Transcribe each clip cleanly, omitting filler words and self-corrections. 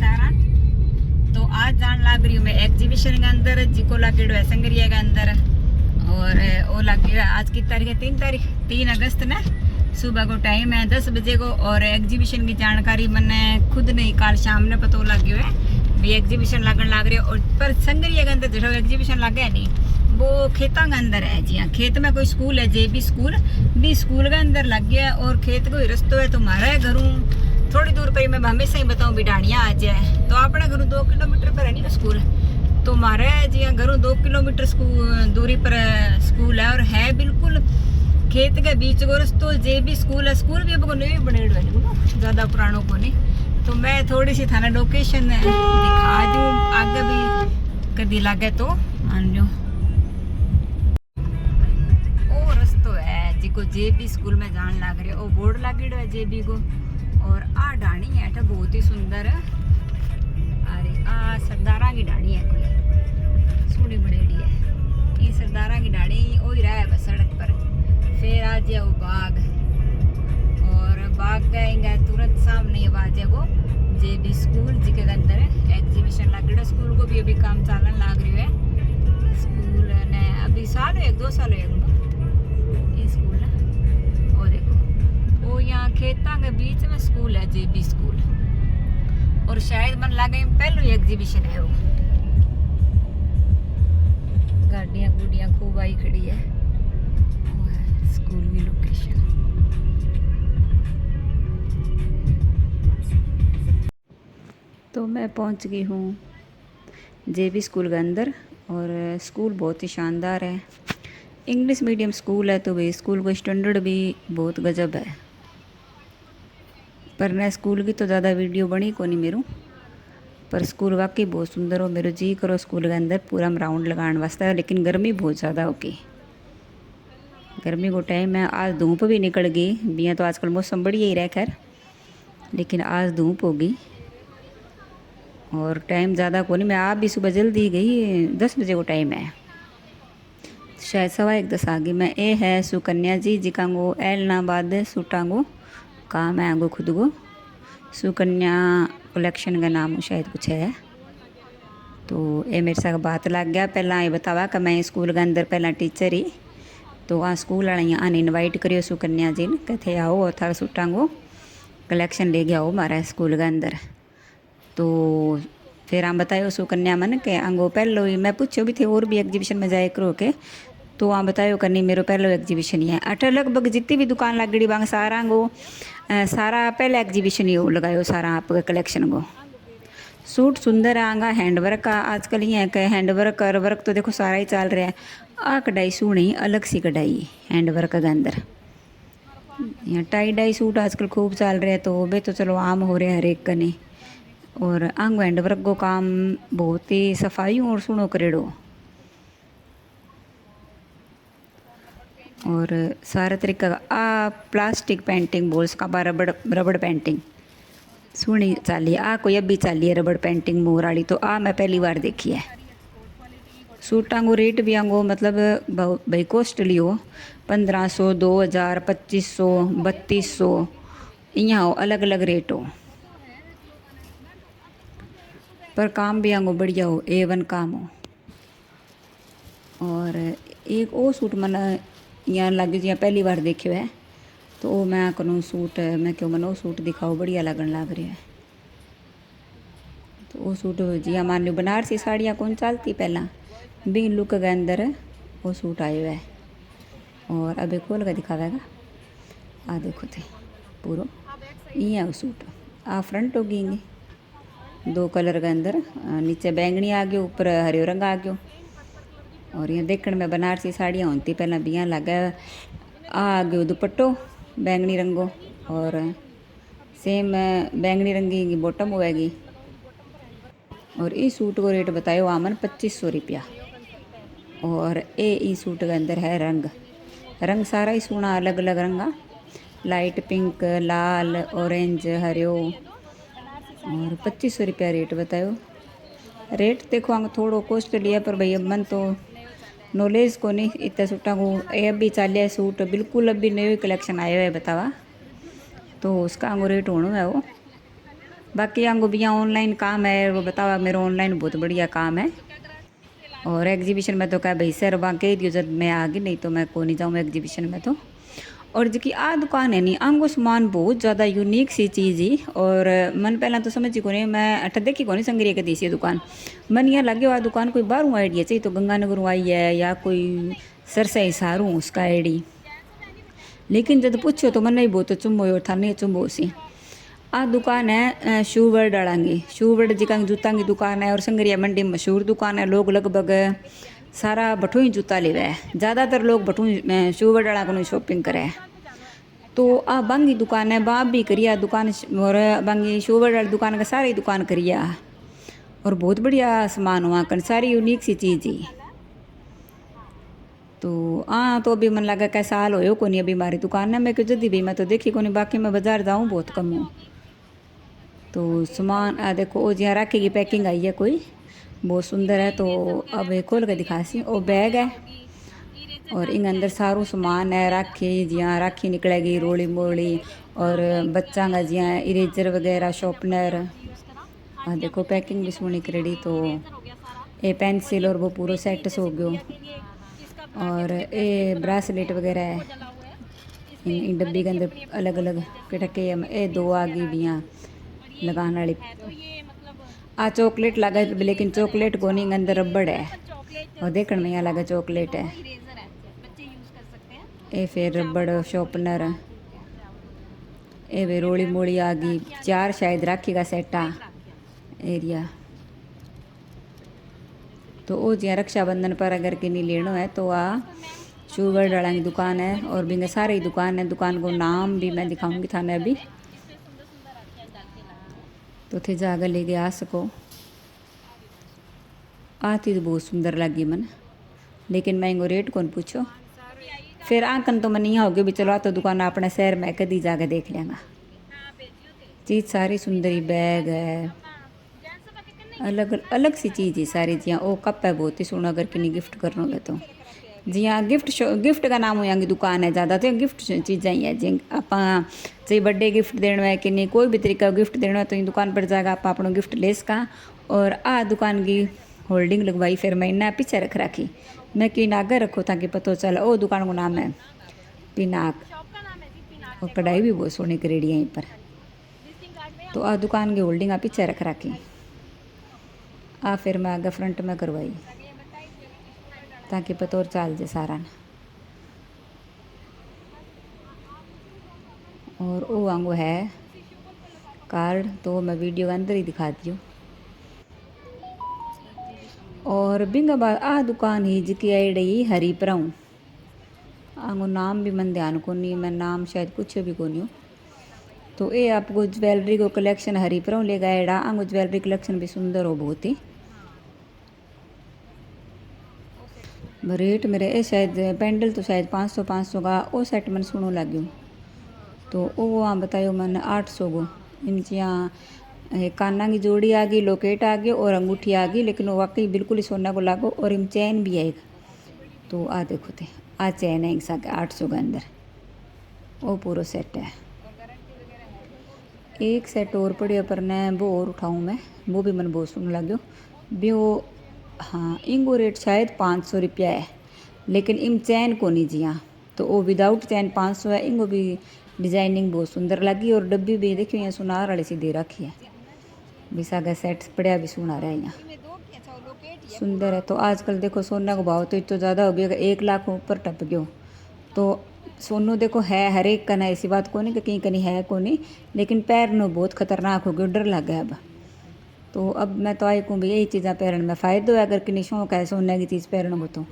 सारा। तो आज जान लाग रही हूँ मैं एग्जीबिशन के अंदर, जिको लागेड़ो है संगरिया के अंदर। और वो लागेड़ा आज की तारीख है 3 अगस्त ने। सुबह को टाइम है 10 बजे को। और एग्जीबिशन की जानकारी मैंने खुद नहीं काल शाम ने पता लगे हुए भी एग्जीबिशन लगन लग रही है। और पर संगरिया के अंदर जो एग्जीबिशन लगे नहीं, वो खेतों के अंदर है जी। हाँ, खेत में कोई स्कूल है जेबी स्कूल, भी स्कूल के अंदर लग गया। और खेत को ही रस्तो है। तो हमारा घरों थोड़ी दूर पर, मैं हमेशा ही बताऊँ बिडानिया आ जाए तो अपने घरों 2 किलोमीटर पर है नहीं स्कूल। तो हमारे जी हाँ घरों 2 किलोमीटर दूरी पर स्कूल है। और है बिल्कुल खेत के बीच को रस्तो। जेबी स्कूल है। स्कूल भी अब नहीं बने ज़्यादा पुरानों को नहीं। तो मैं थोड़ी सी थाना लोकेशन दिखा दूँ, आगे भी कभी लगे तो मान लो। ओ रस्तो है जिको जेबी स्कूल में जान लग रहे। ओ बोर्ड लागेड़ो है जेबी को। और आ डाणी है बहुत ही सुंदर। अरे आ सरदारा की डाणी है, कोई सोनी बड़ेड़ी है। ये सरदारा की डाणी ओ ही रहा है बस सड़क पर। फिर आ जाए वो बाग, और बाग गएंगे तुरंत सामने आवाज है वो जेबी स्कूल जिके अंदर है एग्जीबिशन लागेड़ो। स्कूल को भी अभी काम चालन लाग रही है। स्कूल ने अभी साल हो 1-2 साल हो ये स्कूल है। और देखो वो यहाँ खेता के बीच में स्कूल है जेबी स्कूल। और शायद मन लगे पहलू एग्जीबिशन है वो। गाड़ियाँ गुड़ियाँ खूब आई खड़ी है। स्कूल की लोकेशन। तो मैं पहुंच गई हूँ जेबी स्कूल के अंदर। और स्कूल बहुत ही शानदार है। इंग्लिश मीडियम स्कूल है तो भाई स्कूल का स्टैंडर्ड भी बहुत गजब है। पर न स्कूल की तो ज़्यादा वीडियो बनी को नहीं मेरू। पर स्कूल वाकई बहुत सुंदर हो। मेरे जी करो स्कूल के अंदर पूरा राउंड लगाने वास्ते। लेकिन गर्मी बहुत ज़्यादा होगी। गर्मी को टाइम है। आज धूप भी निकल गई। बिया तो आजकल मौसम बढ़िया ही रह खैर, लेकिन आज धूप होगी। और टाइम ज़्यादा को नहीं। मैं आप भी सुबह जल्दी गई, 10 बजे को टाइम है। शायद 1:15 आ गई मैं। ए है सुकन्या जी जिकांगो एलनाबाद सूटांगो काम है आगो खुद को। सुकन्या कलेक्शन का नाम शायद कुछ है। तो ये मेरे साथ बात लग गया। पहला ये बतावा कि मैं स्कूल के अंदर पहला टीचर ही। तो आ स्कूल वाले आने इनवाइट करियो सुकन्या जी ने, कहते आओ और थारा सूटांगो कलेक्शन ले गया हो हमारा स्कूल के अंदर। तो फिर हम बतायो सुकन्या मन के आंगो पहलो ही मैं पूछो भी थे और भी एग्जीबिशन में जाए करो के। तो वहाँ बतायो करनी मेरो पहलो एग्जीबिशन ही है। अठ लगभग जितनी भी दुकान लगड़ी बांग सारा गो सारा पहले एग्जीबिशन ही लगायो सारा आपके कलेक्शन को। सूट सुंदर आंगा हैंडवर्क का आजकल ही है कि हैंडवर्क और वर्क तो देखो सारा ही चल रहा है। आ कढ़ाई सुनी अलग सी कढ़ाई हैंडवर्क के अंदर। यहाँ टाई डाई सूट आजकल खूब चल रहे हैं। तो वे तो चलो आम हो रहे हैं हर एक कने। और आंग हैंडवर्क को काम बहुत ही सफाई और सुनो करेड़ो। और सारा तरीका आ प्लास्टिक पेंटिंग बोल्स का बा रबड़ पेंटिंग सुनी चाली। आ कोई अभी चाली है रबड़ पेंटिंग मोर वाली। तो आ मैं पहली बार देखी है। सूटां को रेट भी आंगो मतलब भाई कॉस्टली हो। 1500, 2000, 2500, 3200 यहाँ हो अलग अलग रेट हो। पर काम भी आंगो बढ़िया हो, A1 काम हो। और एक वो सूट मन यहाँ लगे जिया पहली बार देखियो है। तो मैं कनो सूट मैं क्यों मनो सूट दिखाओ बढ़िया लगन लग रहा है। तो वो सूट जिया मान लो बनारसी साड़ियाँ कौन चलती पहला भी लुक के अंदर वो सूट आयो है। और अभी खोल कर दिखावेगा। आ देखो थे पूरा ये है वो सूट। आ फ्रंट होगी 2 कलर के अंदर, नीचे बैंगनी आ गयो ऊपर हरियो रंग आ गयो। और यहाँ देखने में बनारसी साड़ियाँ होती पहला बिया लगा। आ गयो दुपट्टो बैंगनी रंगो और सेम बैंगनी रंगी की बॉटम होएगी। और इस सूट को रेट बतायो आमन 2500 रुपया। और ई सूट के अंदर है रंग रंग सारा ही सोना अलग अलग रंगा, लाइट पिंक, लाल, ऑरेंज, हरियो। और 2500 रुपया रेट बतायो। रेट देखो आंग थोड़ो कॉस्टली है पर भैया मन तो नॉलेज को नहीं इतना सूटा को। ये अभी चालिया सूट बिल्कुल अभी नई कलेक्शन आयो है बतावा। तो उसका आंगो रेट होना है वो। बाकी आंगो भी यहाँ ऑनलाइन काम है, वो बताओ मेरा ऑनलाइन बहुत बढ़िया काम है। और एग्जीबिशन में तो क्या भाई सर वहाँ कह दियो जब मैं आ गई, नहीं तो मैं को नहीं जाऊँ एग्जीबिशन में तो। और जी आ दुकान है नी आंगो सामान बहुत ज़्यादा यूनिक सी चीज़ ही। और मन पहला तो समझी को नहीं, मैं अठ देखी को नहीं संगरिया के दी सी दुकान। मन यहाँ लगे आ दुकान कोई बाहरों आइडिया चाहिए तो गंगानगर आई है या कोई सरसाई सारूँ उसका आईडी। लेकिन जब पूछो तो मन नहीं बहुत चुम्बो और था नहीं चुम्बो सी। आ दुकान है शू वर्ल्ड डालांगी, शू वर्ल्ड जी का जूता की दुकान है और संगरिया मंडी मशहूर दुकान है। लोग लगभग सारा बठू ही जूता ले है, ज़्यादातर लोग बठू शू वर्ल्ड डाला को शॉपिंग करे। तो आ बांगी दुकान है, बाप भी करिया दुकान और बांगी शू वर्ल्ड वाली दुकान का सारी दुकान करिया। और बहुत बढ़िया सामान हुआ कर, सारी यूनिक सी चीज़ ही। तो हाँ तो अभी मन लगा क्या साल हो को नहीं अभी हमारी दुकान है, मैं क्यों जल्दी भी मैं तो देखी को नहीं, बाकी मैं बाजार जाऊँ बहुत कम हूँ। तो सामान देखो वो जहाँ राखी की पैकिंग आई है कोई बहुत सुंदर है। तो अब ये खोल के दिखा सी, वो बैग है और इन अंदर सारू सामान है। राखी जियाँ राखी निकलेगी रोली मोली और बच्चा का जियाँ इरेजर वगैरह शॉर्पनर। देखो पैकिंग भी सोनी करेड़ी। तो ये पेंसिल और वो पूरा सेट हो गयो। और ये ब्रासलेट वगैरह है इन डब्बी के अंदर अलग अलग पिटके। ये दो आ गई भी यहाँ लगाने वाली। आ चॉकलेट लगा लेकिन चॉकलेट को नहीं अंदर रबड़ है और देखने में यहाँ लगा चॉकलेट है। ये फिर रबड़ शॉर्पनर, ये वे रोली मोली आ गई। 4 शायद राखी का सेट आ एरिया। तो वो जिया रक्षाबंधन पर अगर किन्हीं लेना है तो आ शू वर्ल्ड वाला की दुकान है और भी सारी दुकान है। दुकान को नाम भी मैं दिखाऊंगी थाने अभी, तो थे जाकर लेके आ सको। आती तो बहुत सुंदर लगी मन, लेकिन मैं इनको रेट कौन पूछो। फिर आंकन तो मन यहाँ हो गया भी चलो आ तो दुकान अपने शहर में कदी जाके देख लेंगा। चीज़ सारी सुंदरी बैग है, अलग अलग सी चीज़ है सारी। जियाँ वो कप है बहुत ही सोना, अगर किन्हीं गिफ्ट करना हो तो। जियाँ गिफ्ट का नाम हो यहाँ की दुकान है ज़्यादा तो गिफ्ट चीज़ें ही है। जी आप चाहे बर्थडे गिफ्ट देना है कि नहीं कोई भी तरीका गिफ्ट देना है तो इन दुकान पर जाकर आप अपना गिफ्ट ले सका। और आ दुकान की होल्डिंग लगवाई फिर मैं इन्ना पीछे रख रखी, मैं कि आगे रखो ताकि पता चले। ओ दुकान को नाम है पिनाक और कढ़ाई भी बहुत सोनी करेड़ी है यहीं पर। तो आ दुकान की होल्डिंग आप पीछे रख रखी। आ फिर मैं आगे फ्रंट में करवाई ताकि पता और चल जाए सारा। और वो वांगो है कार्ड, तो मैं वीडियो के अंदर ही दिखा दियो। और बिंगा बाद आ दुकान ही जिकी आई रही हरिपुराऊ, आंगो नाम भी मन ध्यान को नहीं, मैं नाम शायद पूछे भी को नहीं। तो ये आपको ज्वेलरी को कलेक्शन हरिपुराऊ ले गएड़ा। आंगो ज्वेलरी कलेक्शन भी सुंदर हो बहुत ही। रेट मेरे ये शायद पेंडल तो शायद 500 का वो सेट मन सुनो लग्यो। तो वो वहाँ बतायो मैंने 800 को। इन यहाँ काना की जोड़ी आ गई, लोकेट आ गई और अंगूठी आ गई, लेकिन वो वाकई बिल्कुल ही सोना को लागो। और इन चैन भी है। तो आ देखो थे आ चैन है एक साथ 800 के अंदर, वो पूरा सेट है। एक सेट और पड़िया पर ने वो और उठाऊँ मैं, वो भी मन बहुत सुन लग्यो भी वो। हाँ इनको रेट शायद 500 रुपया है, लेकिन इन चैन को नहीं जिया। तो वो विदाउट चैन 500 है। इनको भी डिजाइनिंग बहुत सुंदर लगी और डब्बी भी देखियो यहाँ सुनार वाली सी दे रखी है। विसागा सेट पड़िया भी सुना रहा है यहाँ सुंदर है। तो आजकल देखो सोना का भाव तो इतना ज़्यादा हो गया, 1 लाख ऊपर टप गयो। तो सोनू देखो है हर एक का ना, ऐसी बात को नहीं कि कहीं कहीं है को नहीं, लेकिन पैरनो बहुत खतरनाक हो गया, डर लग गया अब। तो अब मैं तो आई कहूँ भी यही चीज़ें पैरन में फ़ायदा है। अगर किन्हीं शौक है सोने की चीज़ पैरन को तो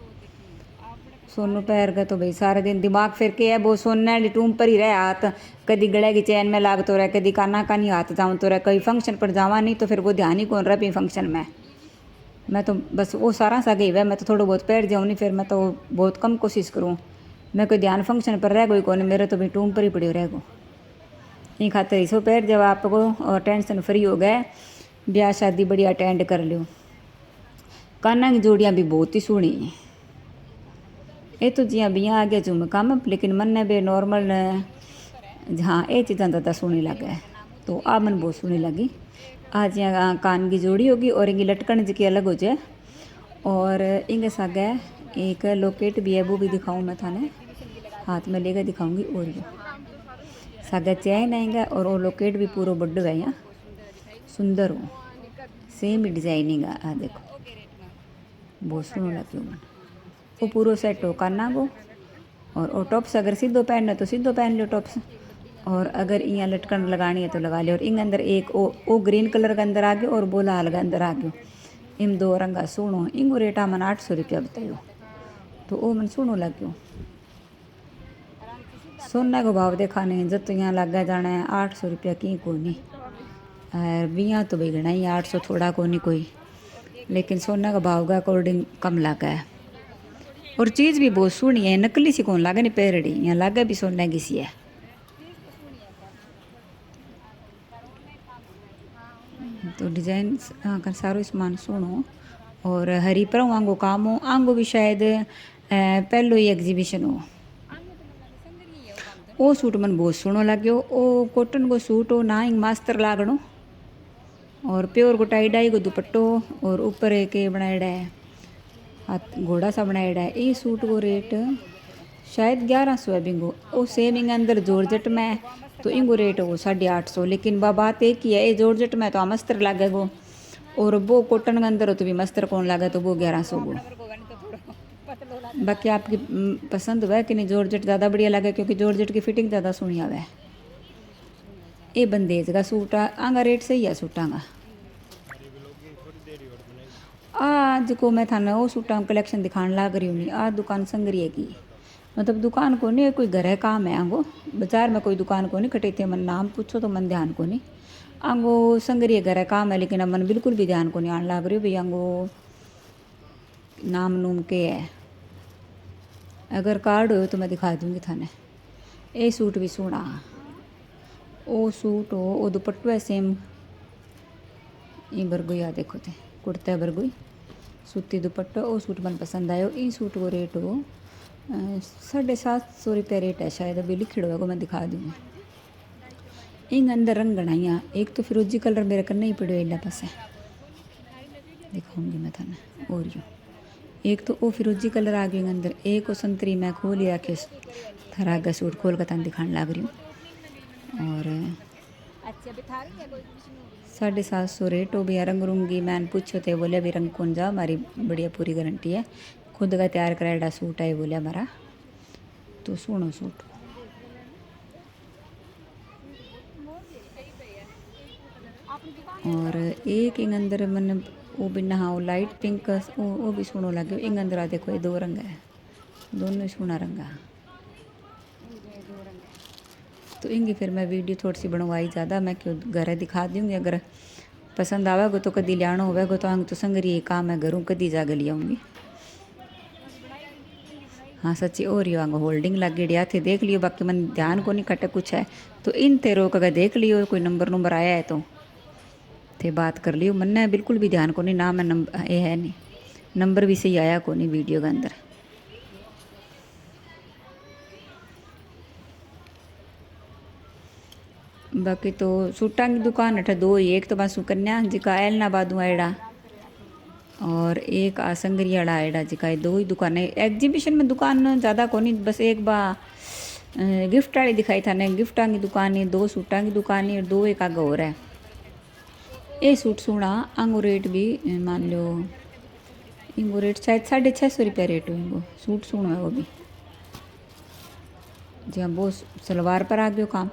सोनू पैर का तो भाई सारा दिन दिमाग फिर के है वो सोने वाली टूम पर ही रहे हाथ। कभी गले की चैन में लाग तो रहे, कभी काना का नहीं हाथ जाऊँ तो रहे, कभी फंक्शन पर जावा नहीं तो फिर वो ध्यान ही कौन रहा भी फंक्शन में। मैं तो बस वो सारा सा गई वह, मैं तो थोड़ा बहुत पैर जाऊँ नहीं, फिर मैं तो बहुत कम कोशिश करूँ। मैं कोई ध्यान फंक्शन पर रह गई कौन, मेरे तो भी टूम पर ही पड़ी रह गो। ये खातिर इसो पैर जब आपको और टेंशन फ्री हो गए, ब्याह शादी बढ़िया अटेंड कर लियो। काना की जोड़ियाँ भी बहुत ही सोहनी है। ये तो जियाँ बियाँ आ गया झुमका में, लेकिन मन ने भी नॉर्मल हाँ ये चीज़ा ज़्यादा सोहनी लगे। तो आ मन बहुत सोहनी लगी। आज यहाँ कान की जोड़ी होगी और इनकी लटकन जी की अलग हो जाए। और इनके सागे एक लॉकेट भी है, वो भी दिखाऊँ मैं थाने, हाथ में लेकर दिखाऊंगी। और ये सागे चैन आएगा और वो लॉकेट भी पूरा बड्डो है, यहाँ सुंदर हो, सेम ही डिजाइनिंग है। आ देखो बहुत सोहना लगे मन। वो पूरा सेट हो काना को। और वो टॉप्स अगर सीधो पहनना तो सीधो पहन लो टॉप्स, और अगर यहाँ लटकन लगानी है तो लगा लियो। और इन अंदर एक ओ ग्रीन कलर का अंदर आ गयो और वो लाल का अंदर आ गयो। इन दो रंगा सोनो। इंगो रेट मन 800 रुपया बतायो, तो वो मन सोनो लग्यो। सोना को भाव देखा नहीं, जब तो यहाँ लग जाना है 800 रुपया की को नहीं। और बिया तो भाई घना ही 800 थोड़ा को नहीं कोई, लेकिन सोना का भाव के अकॉर्डिंग कम लगा है। और चीज़ भी बहुत सोहनी है, नकली सी कौन लागे नहीं पेरड़ी, यहाँ लागे भी सोने की सी है। तो डिजाइन का सारो सामान सुनो। और हरी पर आंगो काम हो, आंगो भी शायद पहलो ही एग्जीबिशन हो। वो सूट मन बहुत सोहनो लाग्यो। वो कॉटन को सूट हो ना, इंग मास्तर लागणो, और प्योर को टाई डाई को दुपट्टो, और ऊपर एक बनाएड़ा है हाथ घोड़ा सा बनाएड़ा है। ये सूट को रेट शायद 1100 है बिंगो। वो सेम इंग अंदर जॉर्जेट में, तो इंगो रेट वो 850। लेकिन बात एक ही है, ये जॉर्जेट में तो मस्तर लागेगो, और वो कॉटन के अंदर हो तो भी मस्तर कौन लागे, तो वो 1100 गो। बाकी आपकी पसंद हुआ कि नहीं, जॉर्जेट ज़्यादा बढ़िया लगे क्योंकि जॉर्जेट की फिटिंग ज़्यादा सोहनी आवे। ये बंदेज का सूट आंगा रेट सही है सूटा का। आज को मैं थाने वो सूटा कलेक्शन दिखाने लाग रही हूँ। आज दुकान संगरी की, मतलब दुकान को नहीं, कोई घर है काम है आंगो, बाजार में कोई दुकान को नहीं कटे थे। मन नाम पूछो तो मन ध्यान को नहीं, आंगो संगरी घर है काम है। लेकिन अब मन बिल्कुल भी ध्यान को नहीं आने लग रही हो भाई आंगो नाम नूम के है। अगर कार्ड हो तो मैं दिखा दूंगी थाने। ये सूट भी सोहना, वो सूट हो, वो दुपट्टो है सेम ये बरगोई। आ देखो थे कुर्ता बरगोई सूती दुपट्टो। वो सूट मन पसंद आयो। ई सूट को रेट हो 750 रुपया रेट है शायद, अभी लिखी होगा, मैं दिखा दूँगी। इंग अंदर रंग गणाइया, एक तो फिरोजी कलर मेरे करना ही पड़ो इला पास है, दिखाऊंगी मैं थाने। और यो एक तो वो फिरोजी कलर आ गई अंदर, एक वो संतरी मैं खोल रखे थरा का सूट खोल कर थाने दिखाने लग रही हूँ। और 750 रेट हो भैया। रंग रूंगी मैंने पूछो थे, बोले अभी रंग कौन जा, हमारी बढ़िया पूरी गारंटी है, खुद का तैयार कराया सूट है बोले हमारा। तो सुनो सूट और एक इंग अंदर मन वो भी नहा लाइट पिंक वो भी सोहनो लगे। इंग अंदर आ देखो ये दो रंग है, दोनों ही सोहना रंग है। तो इंगी फिर मैं वीडियो थोड़ी सी बनवाई ज़्यादा, मैं क्यों घर दिखा दूँगी। अगर पसंद आवेगा तो कदी लियानो होगा तो आंग तो संगरी काम है घरों कदी जाके ले आऊँगी। हाँ सच्ची और ही आंग होल्डिंग लगी थे देख लियो, बाकी मन ध्यान को नहीं कटे कुछ है तो इन ते रोक अगर देख लियो, कोई नंबर नंबर आया है तो थे बात कर लियो। मन बिल्कुल भी ध्यान को नहीं ना, मैं नंबर ये है नहीं, नंबर भी सही आया को नहीं वीडियो के अंदर। बाकी तो सूटा की दुकान अठे दो ही, एक तो बासु कन्या जिका एलना बादू आएड़ा, और एक आसंगरियाड़ा आएड़ा, जिका दो ही दुकान है। एग्जीबिशन में दुकान ज़्यादा को नहीं, बस एक बा गिफ्ट वाली दिखाई था ने, गिफ्टा की दुकान है, दो सूटा की दुकान है और दो एक आगे और है। ये सूट सोहना आंगो रेट भी मान लो, इनको रेट शायद 650 रुपया रेट हो। इनको सूट सोहना है वो भी, जहाँ वो सलवार पर आ गयो काम,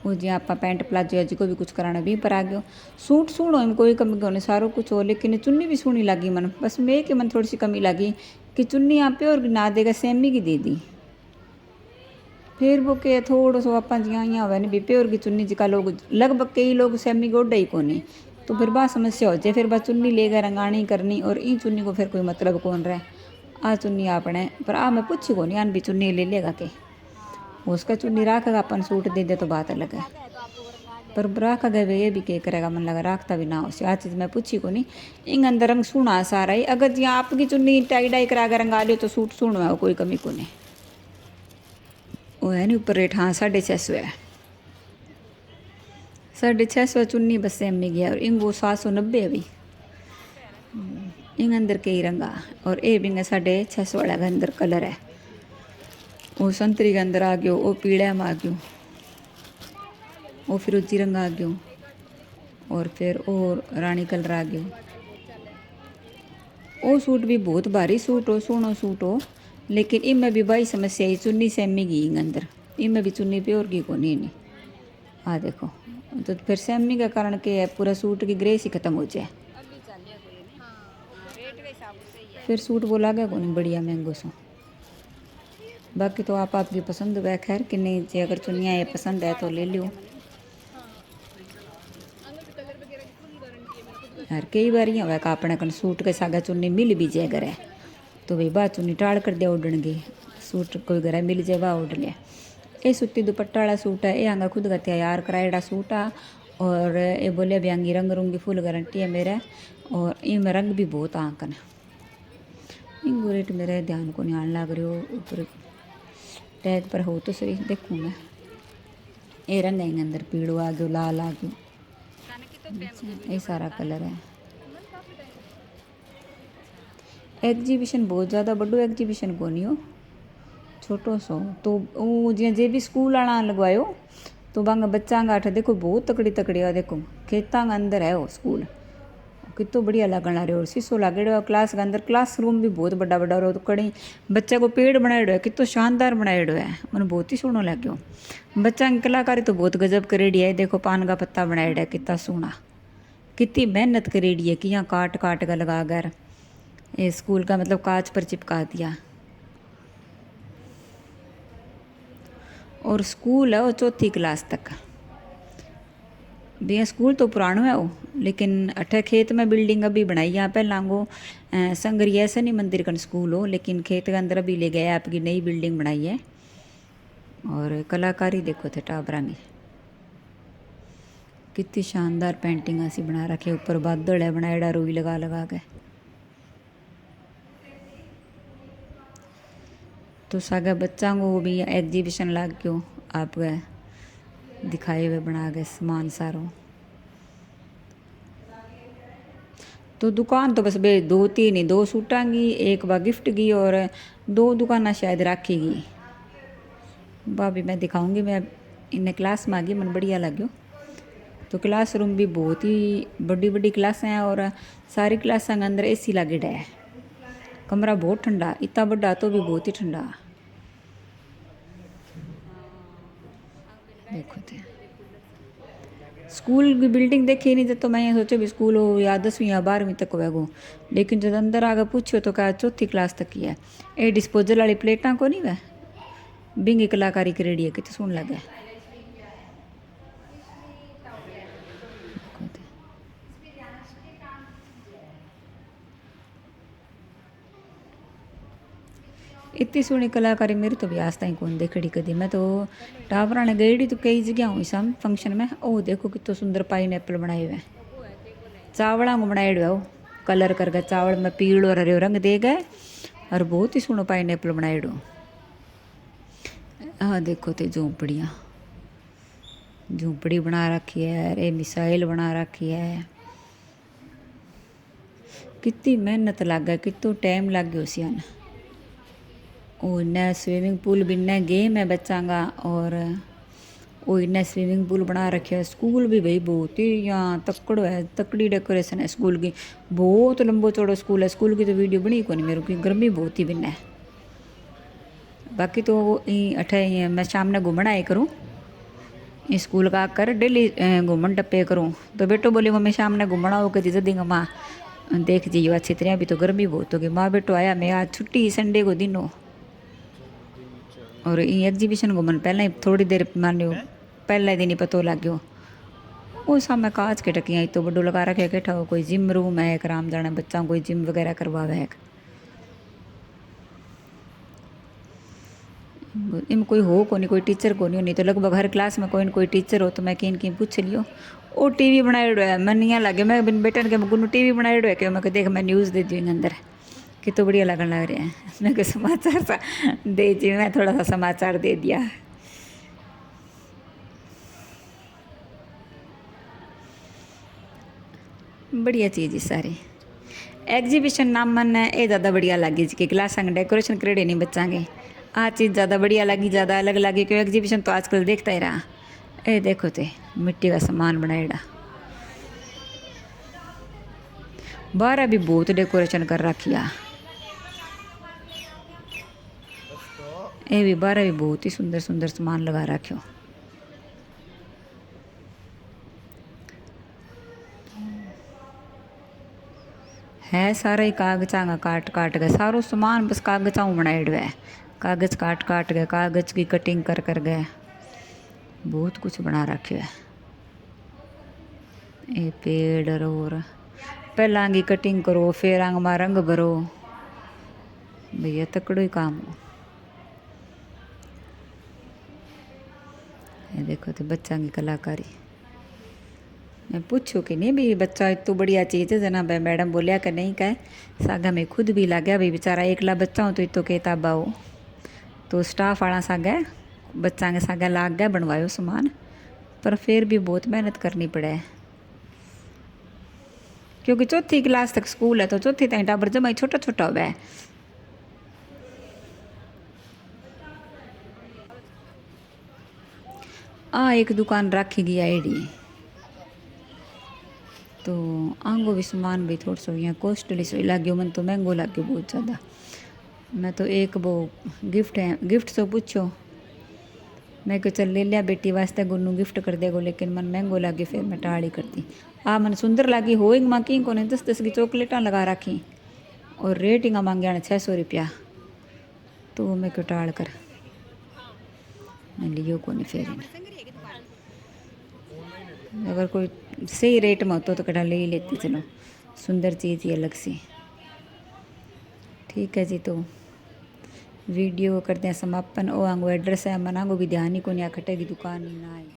वो जी आप पैंट प्लाजो या जो भी कुछ कराना भी पर आ गयो। सूट सोहनो इम कोई कमी को नहीं, सारो कुछ हो, लेकिन चुन्नी भी सोहनी लगी मन। बस मैं कि मन थोड़ी सी कमी लगी कि चुन्नी आप प्योर ना देगा, सेमी की दे दी। फिर वो के थोड़ा सो आप जियाँ हुआ नहीं भी प्योर की चुन्नी जिका लोग लगभग कई लोग सेमी गोडा ही को नहीं, तो फिर बात समस्या हो जाए। फिर बस चुन्नी लेकर रंगानी करनी, और ई चुन्नी को फिर कोई मतलब कौन रहा। आ चुन्नी आपने पर आ मैं पूछी को नहीं, आन भी चुन्नी ले लेगा के उसका चुन्नी राखेगा, अपन सूट दे दे तो बात अलग है। पर राखा गए ये भी क्या करेगा, मन लगा राखता भी ना हो। आ चीज़ मैं पूछी को नहीं। इंग अंदर रंग सोहना सारा ही, अगर जी आपकी चुन्नी टाई डाई करा कर रंगा लियो तो सूट सोहनो है, कोई कमी को नहीं। वो है नहीं ऊपर रेट, हाँ 650 है। 650 चुन्नी बस एम गया और इंगो 790 अभी इंग अंदर कई रंगा और ये भी 650 वाला का अंदर कलर है। वो संतरी के अंदर आ गयो, वो पीला में आ गयो, वो फिरोजी रंग आ गयो और फिर और रानी कलर आ गयो। वो सूट भी बहुत भारी सूट हो, सोनो सूट हो, लेकिन इनमें भी भाई समस्या ही चुन्नी सेमी की अंदर, इनमें भी चुन्नी प्योर की को नहीं। हाँ देखो, तो फिर सेमी का कारण क्या है, पूरा सूट की ग्रेस ही खत्म हो जाए। फिर सूट वो लागे को नहीं बढ़िया महंगो सो। बाकी तो आप आपकी पसंद है खैर कि नहीं, जे अगर चुनिया ये पसंद है तो ले लियो। यार कई बार यहाँ हुआ का अपने कन सूट के सागा चुन्नी मिल भी जाए घर है तो भाई बात चुन्नी टाड़ कर दिया उड़न गई, सूट कोई घर मिल जाए वाह उड़ लिया। ये सूती दुपट्टा वाला सूट है, ये आंगा खुद का तैयार कराएड़ा सूट आ और ये बोले भी आंगी रंग रूंगी फुल गारंटी है मेरा और इनमें रंग भी बहुत आंकन। इनको रेट मेरे ध्यान को नहीं आने लग रही हो, ऊपर टैग पर हो तो सही देखूँ मैं। ये रंग है अंदर पीड़ो आ गयो, लाल आ गयो, ये सारा कलर है। एग्जीबिशन बहुत ज़्यादा बड़ो एग्जीबिशन को नहीं हो, छोटो सो तो वो जियां जे भी स्कूल आना लगवायो तो बांगा बच्चा का अठे देखो बहुत तकड़ी तकड़ी है। देखो खेता का अंदर है वो स्कूल, कितो बढ़िया लगन ला रहे और शीशो लागेड़ो है क्लास के अंदर। क्लासरूम भी बहुत बड़ा बड़ा और तो कड़ी बच्चा को पेड़ बनाएड़ो है, कितो शानदार बनाएड़ो है, मैंने बहुत ही सोहनो लाग्यो। बच्चा की कलाकारी तो बहुत गजब करेड़ी है। देखो पान का पत्ता बनाएड़ा है, कितना सोहना, कितनी मेहनत करेड़ी है कि यहाँ काट काट कर लगा कर ये स्कूल का मतलब कांच पर चिपका दिया। और स्कूल है वो 4th क्लास तक। भैया स्कूल तो पुराना है वो, लेकिन अठे खेत में बिल्डिंग अभी बनाई है। पहला वो संगरिया शनि मंदिर का स्कूल हो, लेकिन खेत के अंदर अभी ले गया आपकी नई बिल्डिंग बनाई है। और कलाकारी देखो थे टाबरा की, कितनी शानदार पेंटिंग ऐसी बना रखे, ऊपर बादल है बनाएड़ा रुई लगा लगा के। तो सागा बच्चा को भी एग्जीबिशन लाग गयो आप दिखाए हुए बना गए सामान सारो। तो दुकान तो बस बे 2-3 ही, 2 सूटा की, एक बार गिफ्ट की और 2 दुकाना शायद राखेगी। भाभी मैं दिखाऊंगी, मैं इन्हें क्लास में आ गई, मन बढ़िया लग्यो। तो क्लासरूम भी बहुत ही बड़ी बड़ी क्लास हैं और सारी क्लासा के अंदर AC लागेड़ा है। कमरा बहुत ठंडा, इतना बड़ा तो भी बहुत ही ठंडा। देखो थे स्कूल की बिल्डिंग देखी नहीं तो मैं सोचा भी स्कूल हो या 10वीं या 12वीं तक होगा, लेकिन जब अंदर आकर पूछो तो कहा 4th क्लास तक ही है। ये डिस्पोजल वाली प्लेटा को नहीं वह बिंगी कलाकारी करेड़ी है, कितने सुन लगे। इतनी सोहनी कलाकारी मेरी तो भी आज तक कौन देखड़ी कदी। मैं तो टाबरा ने गई तो कई जगह हुई सम फंक्शन में। ओ देखो कितना सुंदर पाइनएप्पल बनाए हुए, चावड़ा को बनाए हुए वो कलर करके चावल में पीलो और हरे रंग दे गए और बहुत ही सोहनो पाइनएप्पल बनाए डो। हाँ देखो तो झोंपड़ियाँ, झोंपड़ी बना रखी है, अरे मिसाइल बना रखी है। कितनी मेहनत लग गई, कितो टाइम लग गया उसी ने। वो इन्हें स्विमिंग पूल भी इन्हें गेम है बच्चा का और वो इन्हें स्विमिंग पूल बना रखे है। स्कूल भी भाई बहुत ही यहाँ तकड़ो है, तकड़ी डेकोरेशन है स्कूल की, बहुत लंबो चौड़ो स्कूल है। स्कूल की तो वीडियो बनी को नहीं मेरे को, गर्मी बहुत ही बिना है। बाकी तो अठे मैं शाम ने घूमना आए करूँ स्कूल का आकर डेली घूमन टप्पे करूँ। तो बेटो बोली मम्मी शाम ने घूमना हो कभी जदी माँ देख जाइए अच्छी तरह, अभी तो गर्मी बहुत होगी। माँ बेटो आया, मैं आज छुट्टी संडे को दिन हो और ये एग्जीबिशन घूमन पहले ही थोड़ी देर मान लो पहले दिन ही पतो लग गयो। वो सामने कांच के टकियाँ तो बड़ो लगा रखे कैठा हो, कोई जिम रूम है एक आराम जाने बच्चा कोई जिम वगैरह करवावे है। इनमें कोई हो को नहीं, कोई टीचर को नहीं तो लगभग हर क्लास में कोई न कोई टीचर हो। तो मैं किन पूछ लियो। वो टीवी बनाएड़ो है, मन यहाँ लगे मैं बिन बेटन के गुनु टीवी बनाएड़ो है कि मैं देख मैं न्यूज़ दे दी अंदर कि तो बढ़िया लगन लग रहे हैं। मैं कोई समाचार सा दे दी, मैं थोड़ा सा समाचार दे दिया। बढ़िया चीज़ है सारी। एग्जीबिशन नाम मन है ये ज़्यादा बढ़िया लगी जी कि क्लास डेकोरेशन करेडे नहीं बच्चा आ चीज़ ज़्यादा बढ़िया लगी, ज़्यादा अलग लगी क्यों एग्जीबिशन तो आजकल देखता ही रहा। ए देखो ते मिट्टी का सामान बनाएड़ा, बाहर भी बहुत डेकोरेशन कर रखी है। ये भी बाहर भी बहुत ही सुंदर सुंदर सामान लगा रखो। है सारा ही कागजा का काट काट गए सारो सामान बस कागजा बनाएड़ है। कागज काट काट गए, कागज की कटिंग कर कर गए, बहुत कुछ बना रखे है। ये पेड़ और पहला की कटिंग करो फिर आंग में रंग भरो, भैया तकड़ो ही काम हो। ये देखो तो बच्चा की कलाकारी। मैं पूछूँ कि नहीं भी बच्चा इतनी बढ़िया चीज़ है जना भाई मैडम बोलिया कि नहीं कहे सागा में खुद भी लग गया भाई बेचारा एकला बच्चा हो तो इतो किताबा हो तो स्टाफ वाला सागा बच्चा के सागा लाग गया बनवायो सामान, पर फिर भी बहुत मेहनत करनी पड़े क्योंकि चौथी क्लास तक स्कूल है तो चौथी तक टाबर जमा छोटा छोटा हो है। एक दुकान रखी गई आईडी तो आंगो भी सामान भी थोड़ा सो यहाँ कॉस्टली सो लाग्यो, मन तो महंगो लाग्यो बहुत ज़्यादा। मैं तो एक वो गिफ्ट सो पूछो मैं को चल ले लिया बेटी वास्ते गुन्नू गिफ्ट कर देगो, लेकिन मन महंगो लगे फिर मैं टाड़ी करती। मन सुंदर लगी हो माँ की को 10-10 की चॉकलेटा लगा रखी और रेटिंग मांगे 600 रुपया, तो मैं को टाड़ कर मैं लियो को नहीं फिर। अगर कोई सही रेट में होता तो कटा ले ही लेती, चलो सुंदर चीज़ ही अलग सी। ठीक है जी, तो वीडियो करते हैं समापन। ओ आंगो एड्रेस है मनांगो भी ध्यान ही को नहीं खटेगी दुकान ही ना आई।